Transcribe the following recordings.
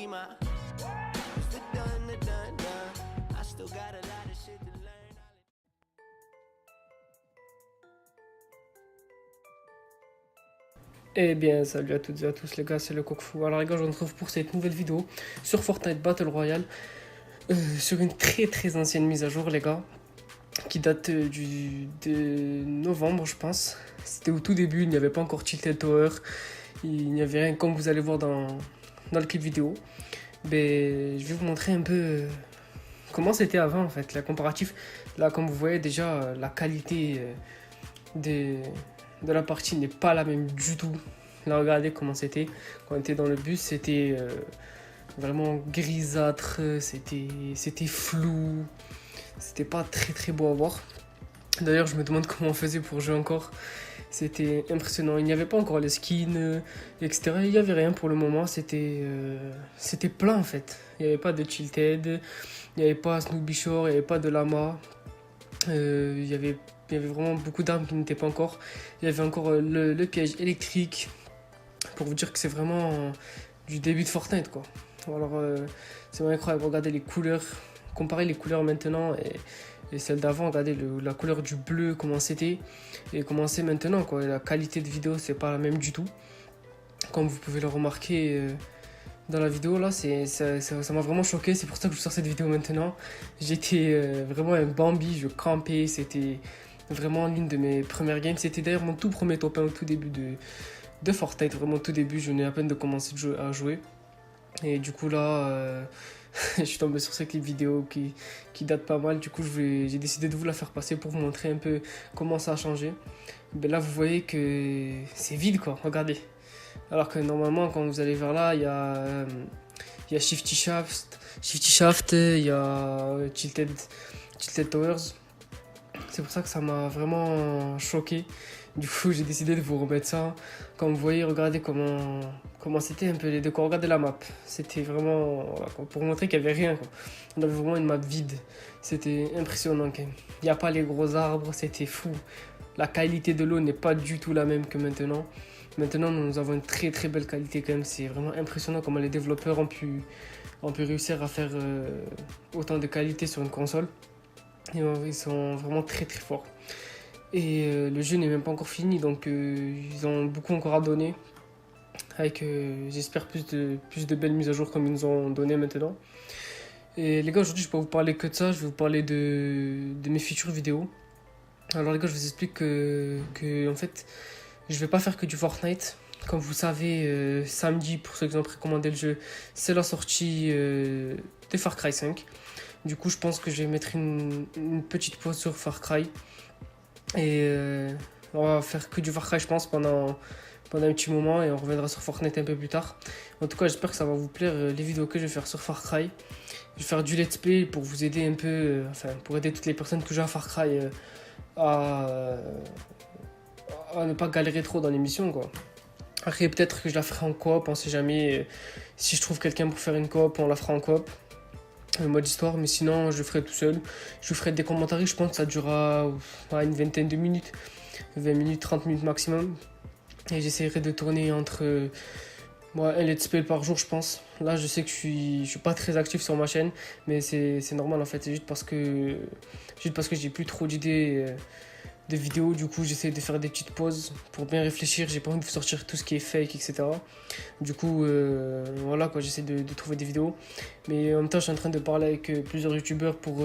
be my it's the done. I still got a lot of shit to learn. Eh bien, salut à toutes et à tous les gars, c'est le Coq-Fou. Alors les gars, je vous retrouve pour cette nouvelle vidéo sur Fortnite Battle Royale, sur une très ancienne mise à jour les gars, qui date de novembre je pense. C'était au tout début, il n'y avait pas encore Tilted Tower, il n'y avait rien comme vous allez voir dans le clip vidéo. Mais je vais vous montrer un peu comment c'était avant en fait, la comparatif. Là comme vous voyez déjà, la qualité de la partie n'est pas la même du tout. Là, regardez comment c'était. Quand on était dans le bus, c'était vraiment grisâtre, c'était flou, c'était pas très beau à voir. D'ailleurs, je me demande comment on faisait pour jouer encore. C'était impressionnant. Il n'y avait pas encore les skins, etc. Il n'y avait rien pour le moment. C'était plein en fait. Il n'y avait pas de Tilted, il n'y avait pas Snoopy Shore, il n'y avait pas de Lama. Il y avait vraiment beaucoup d'armes qui n'étaient pas encore. Il y avait encore le piège électrique. Pour vous dire que c'est vraiment du début de Fortnite quoi. Alors c'est vraiment incroyable. Regardez les couleurs. Comparez les couleurs maintenant et celles d'avant. Regardez la couleur du bleu, comment c'était et comment c'est maintenant quoi. Et la qualité de vidéo c'est pas la même du tout. Comme vous pouvez le remarquer dans la vidéo là, ça m'a vraiment choqué. C'est pour ça que je sors cette vidéo maintenant. J'étais vraiment un Bambi, je campais. C'était vraiment l'une de mes premières games. C'était d'ailleurs mon tout premier top 1 au tout début de Fortnite. Vraiment au tout début, je venais à peine de commencer à jouer. Et du coup là, je suis tombé sur ce clip vidéo qui date pas mal. Du coup, j'ai décidé de vous la faire passer pour vous montrer un peu comment ça a changé. Ben là, vous voyez que c'est vide quoi, regardez. Alors que normalement, quand vous allez vers là, il y a Shifty Shaft, il y a Tilted Towers. C'est pour ça que ça m'a vraiment choqué. Du coup, j'ai décidé de vous remettre ça. Comme vous voyez, regardez comment c'était un peu les décors. Regardez la map. C'était vraiment voilà, pour montrer qu'il n'y avait rien quoi. On avait vraiment une map vide. C'était impressionnant quand même. Il n'y a pas les gros arbres, c'était fou. La qualité de l'eau n'est pas du tout la même que maintenant. Maintenant, nous avons une très belle qualité quand même. C'est vraiment impressionnant comment les développeurs ont pu réussir à faire autant de qualité sur une console. Et, ils sont vraiment très forts. Et le jeu n'est même pas encore fini, donc ils ont beaucoup encore à donner. Avec, j'espère, plus de belles mises à jour comme ils nous ont donné maintenant. Et les gars, aujourd'hui, je ne vais pas vous parler que de ça. Je vais vous parler de mes futures vidéos. Alors les gars, je vous explique que en fait, je vais pas faire que du Fortnite. Comme vous savez, samedi, pour ceux qui ont précommandé le jeu, c'est la sortie de Far Cry 5. Du coup, je pense que je vais mettre une petite pause sur Far Cry. Et on va faire que du Far Cry, je pense, pendant un petit moment. Et on reviendra sur Fortnite un peu plus tard. En tout cas, j'espère que ça va vous plaire, les vidéos que je vais faire sur Far Cry. Je vais faire du let's play pour vous aider un peu, pour aider toutes les personnes qui jouent à Far Cry à ne pas galérer trop dans l'émission quoi. Après peut-être que je la ferai en coop, on sait jamais. Si je trouve quelqu'un pour faire une coop, on la fera en coop. Le mode histoire, mais sinon je le ferai tout seul. Je vous ferai des commentaires, je pense que ça durera une vingtaine de minutes. 20 minutes, 30 minutes maximum. Et j'essaierai de tourner entre un let's play par jour je pense. Là je sais que je suis pas très actif sur ma chaîne, mais c'est normal en fait. C'est juste parce que j'ai plus trop d'idées de vidéos. Du coup j'essaie de faire des petites pauses pour bien réfléchir. J'ai pas envie de sortir tout ce qui est fake, etc. Du coup voilà quoi, j'essaie de trouver des vidéos. Mais en même temps je suis en train de parler avec plusieurs youtubeurs pour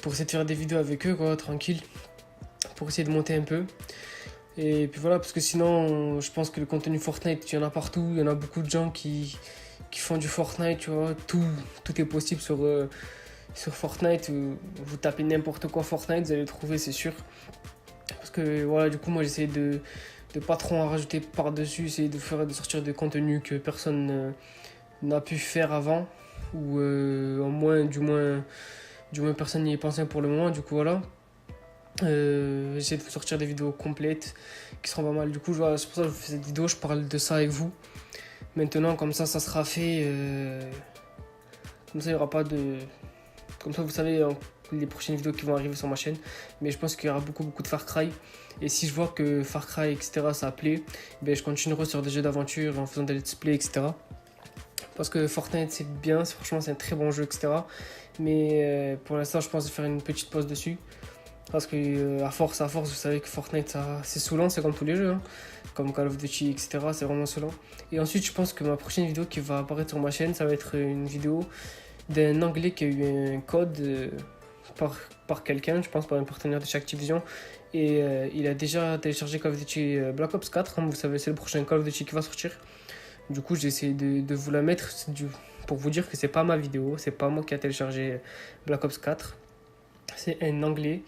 essayer de faire des vidéos avec eux quoi, tranquille. Pour essayer de monter un peu. Et puis voilà, parce que sinon, je pense que le contenu Fortnite, il y en a partout. Il y en a beaucoup de gens qui font du Fortnite, tu vois. Tout est possible sur Fortnite. Vous tapez n'importe quoi Fortnite, vous allez le trouver, c'est sûr. Parce que voilà, du coup, moi, j'essaie de pas trop en rajouter par-dessus. Essayer de sortir des contenus que personne n'a pu faire avant. Ou du moins, personne n'y est pensé pour le moment. Du coup, voilà. J'essaie de vous sortir des vidéos complètes qui seront pas mal. Du coup, c'est pour ça que je fais cette vidéo, je parle de ça avec vous. Maintenant, comme ça sera fait. Comme ça, il n'y aura pas de. Comme ça, vous savez les prochaines vidéos qui vont arriver sur ma chaîne. Mais je pense qu'il y aura beaucoup de Far Cry. Et si je vois que Far Cry, etc., ça plaît, je continuerai sur des jeux d'aventure en faisant des let's play, etc. Parce que Fortnite c'est bien, franchement c'est un très bon jeu, etc. Mais pour l'instant je pense faire une petite pause dessus. Parce que à force, vous savez que Fortnite c'est saoulant, c'est comme tous les jeux, hein. Comme Call of Duty, etc. C'est vraiment saoulant. Et ensuite je pense que ma prochaine vidéo qui va apparaître sur ma chaîne, ça va être une vidéo d'un Anglais qui a eu un code par quelqu'un, je pense par un partenaire de chaque Activision. Et il a déjà téléchargé Call of Duty Black Ops 4, hein, vous savez c'est le prochain Call of Duty qui va sortir. Du coup j'ai essayé de vous la mettre pour vous dire que c'est pas ma vidéo, c'est pas moi qui a téléchargé Black Ops 4. C'est un Anglais.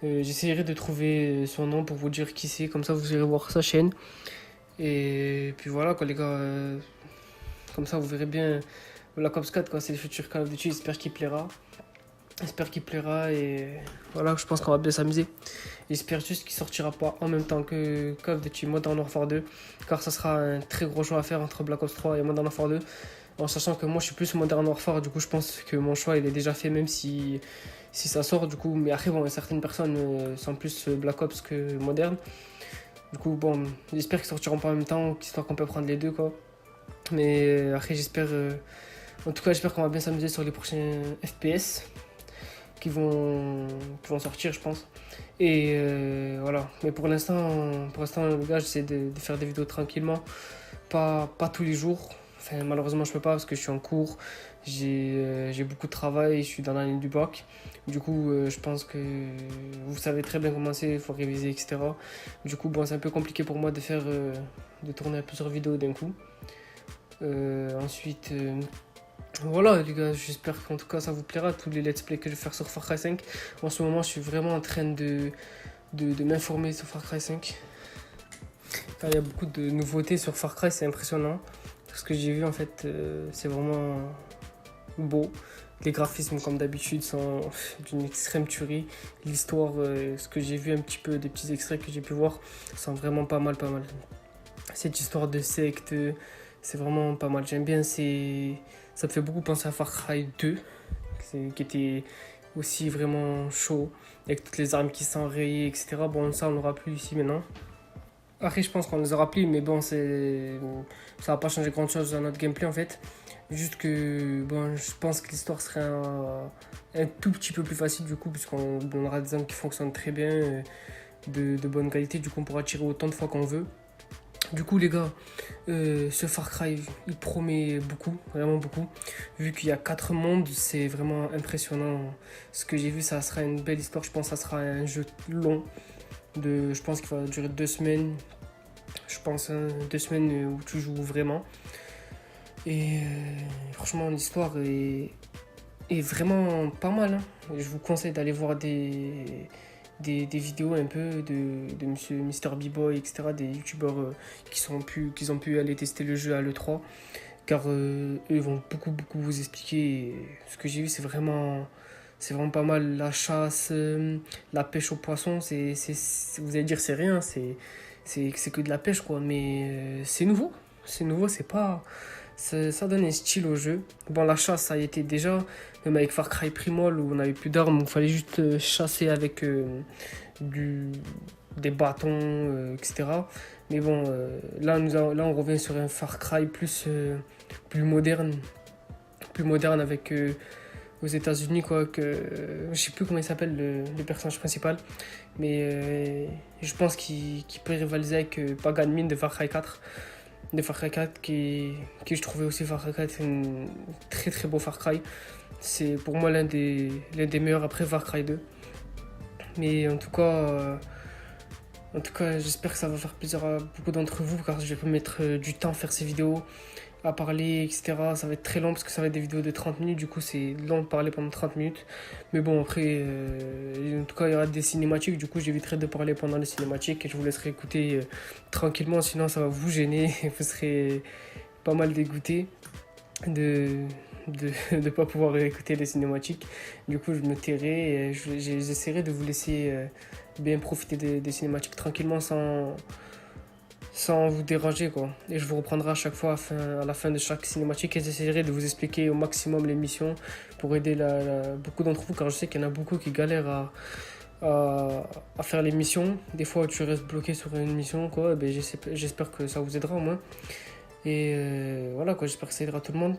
J'essaierai de trouver son nom pour vous dire qui c'est, comme ça vous irez voir sa chaîne. Et puis voilà quoi les gars, comme ça vous verrez bien Black Ops 4 quoi, c'est le futur Call of Duty, j'espère qu'il plaira. J'espère qu'il plaira et voilà, je pense qu'on va bien s'amuser. J'espère juste qu'il sortira pas en même temps que Call of Duty Modern Warfare 2, car ça sera un très gros choix à faire entre Black Ops 3 et Modern Warfare 2. En sachant que moi je suis plus Modern Warfare, du coup je pense que mon choix il est déjà fait même si ça sort du coup. Mais après bon, certaines personnes sont plus Black Ops que Modern. Du coup bon, j'espère qu'ils sortiront pas en même temps, histoire qu'on peut prendre les deux quoi. Mais après j'espère, en tout cas j'espère qu'on va bien s'amuser sur les prochains FPS qui vont sortir je pense. Et voilà, mais pour l'instant les gars j'essaie de faire des vidéos tranquillement, pas tous les jours. Enfin, malheureusement je peux pas parce que je suis en cours, j'ai beaucoup de travail, je suis dans l'année du bac. Du coup je pense que vous savez très bien comment c'est, il faut réviser etc. Du coup bon c'est un peu compliqué pour moi de tourner plusieurs vidéos d'un coup. Ensuite voilà les gars, j'espère qu'en tout cas ça vous plaira tous les let's play que je vais faire sur Far Cry 5. En ce moment je suis vraiment en train de m'informer sur Far Cry 5. Car il y a beaucoup de nouveautés sur Far Cry, c'est impressionnant. Ce que j'ai vu en fait c'est vraiment beau. Les graphismes comme d'habitude sont d'une extrême tuerie. L'histoire, ce que j'ai vu un petit peu, des petits extraits que j'ai pu voir, sont vraiment pas mal. Cette histoire de secte, c'est vraiment pas mal. J'aime bien, ça me fait beaucoup penser à Far Cry 2, qui était aussi vraiment chaud, avec toutes les armes qui sont rayées, etc. Bon, ça on l'aura plus ici maintenant. Après, je pense qu'on les aura plus, mais bon, ça va pas changer grand chose dans notre gameplay en fait. Juste que, bon, je pense que l'histoire serait un tout petit peu plus facile du coup, puisqu'on aura des armes qui fonctionnent très bien, de bonne qualité, du coup on pourra tirer autant de fois qu'on veut. Du coup les gars, ce Far Cry il promet beaucoup, vraiment beaucoup. Vu qu'il y a 4 mondes, c'est vraiment impressionnant. Ce que j'ai vu, ça sera une belle histoire, je pense que ça sera un jeu long. Je pense qu'il va durer 2 semaines. Je pense 2 semaines où tu joues vraiment. Et franchement l'histoire est vraiment pas mal, hein. Je vous conseille d'aller voir des vidéos un peu de monsieur Mister B-Boy, etc. Des youtubeurs qui ont pu aller tester le jeu à l'E3. Car eux vont beaucoup vous expliquer. Et ce que j'ai vu c'est vraiment pas mal. La chasse, la pêche aux poissons, vous allez dire c'est rien, c'est que de la pêche quoi. Mais c'est nouveau, c'est pas... Ça donne un style au jeu. Bon, la chasse, ça y était déjà, même avec Far Cry Primal où on avait plus d'armes, il fallait juste chasser avec des bâtons, etc. Mais bon, là on revient sur un Far Cry plus moderne avec aux États-Unis quoi, je sais plus comment il s'appelle le personnage principal, mais je pense qu'il peut rivaliser avec Pagan Min de Far Cry 4. De Far Cry 4 qui je trouvais aussi Far Cry 4 un très beau Far Cry. C'est pour moi l'un des meilleurs après Far Cry 2. Mais en tout cas j'espère que ça va faire plaisir à beaucoup d'entre vous, car je vais mettre du temps à faire ces vidéos, à parler, etc. Ça va être très long parce que ça va être des vidéos de 30 minutes, du coup c'est long de parler pendant 30 minutes. Mais bon, après, en tout cas il y aura des cinématiques, du coup j'éviterai de parler pendant les cinématiques et je vous laisserai écouter tranquillement, sinon ça va vous gêner et vous serez pas mal dégoûté de ne pas pouvoir écouter les cinématiques. Du coup je me tairai et j'essaierai de vous laisser bien profiter des cinématiques tranquillement sans vous déranger quoi. Et je vous reprendrai à chaque fois à la fin de chaque cinématique et j'essaierai de vous expliquer au maximum l'émission pour aider beaucoup d'entre vous, car je sais qu'il y en a beaucoup qui galèrent à faire l'émission. Des fois tu restes bloqué sur une mission quoi, et ben, j'espère que ça vous aidera au moins. Et voilà quoi, j'espère que ça aidera tout le monde.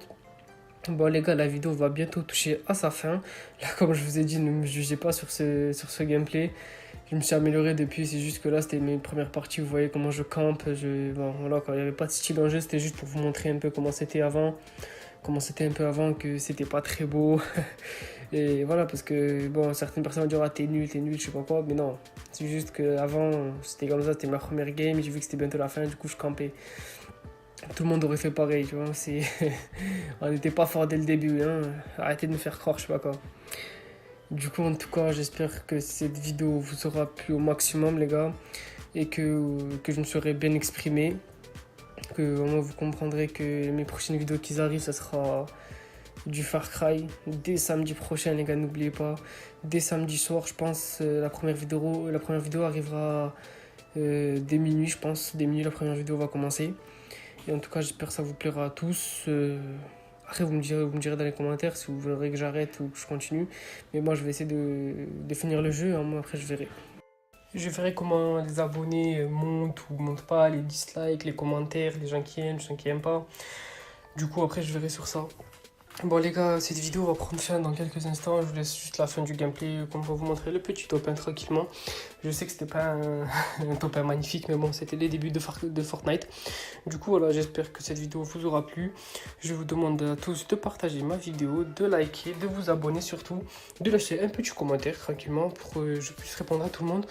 Bon les gars, la vidéo va bientôt toucher à sa fin. Là, comme je vous ai dit, ne me jugez pas sur ce gameplay. Je me suis amélioré depuis, c'est juste que là c'était mes premières parties, vous voyez comment je campe. Bon, voilà, quoi, il n'y avait pas de style en jeu, c'était juste pour vous montrer un peu comment c'était avant. Comment c'était un peu avant, que c'était pas très beau. Et voilà, parce que bon, certaines personnes vont dire ah, t'es nul, je sais pas quoi, mais non. C'est juste qu'avant, c'était comme ça, c'était ma première game, j'ai vu que c'était bientôt la fin, du coup je campais. Tout le monde aurait fait pareil, tu vois. On n'était pas fort dès le début, hein. Arrêtez de me faire croire, je sais pas quoi. Du coup, en tout cas, j'espère que cette vidéo vous aura plu au maximum, les gars, et que je me serai bien exprimé. Que au moins vous comprendrez que mes prochaines vidéos qui arrivent, ça sera du Far Cry dès samedi prochain, les gars, n'oubliez pas. Dès samedi soir, je pense, la première vidéo arrivera dès minuit, je pense. Dès minuit, la première vidéo va commencer. Et en tout cas, j'espère que ça vous plaira à tous. Après, vous me direz dans les commentaires si vous voudrez que j'arrête ou que je continue. Mais moi, je vais essayer de finir le jeu. Hein. Moi, après, je verrai. Je verrai comment les abonnés montent ou montent pas, les dislikes, les commentaires, les gens qui aiment, les gens qui aiment pas. Du coup, après, je verrai sur ça. Bon les gars, cette vidéo va prendre fin dans quelques instants. Je vous laisse juste la fin du gameplay, comme pour vous montrer le petit top 1 tranquillement. Je sais que c'était pas un top 1 magnifique, mais bon, c'était les débuts de Fortnite. Du coup, voilà, j'espère que cette vidéo vous aura plu. Je vous demande à tous de partager ma vidéo, de liker, de vous abonner surtout, de lâcher un petit commentaire tranquillement pour que je puisse répondre à tout le monde.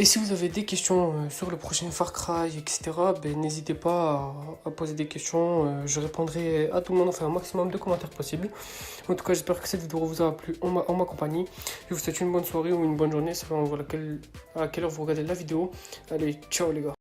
Et si vous avez des questions sur le prochain Far Cry, etc., ben, n'hésitez pas à poser des questions. Je répondrai à tout le monde, enfin un maximum de commentaires possibles. En tout cas, j'espère que cette vidéo vous aura plu en ma compagnie. Je vous souhaite une bonne soirée ou une bonne journée, selon à quelle heure vous regardez la vidéo. Allez, ciao les gars.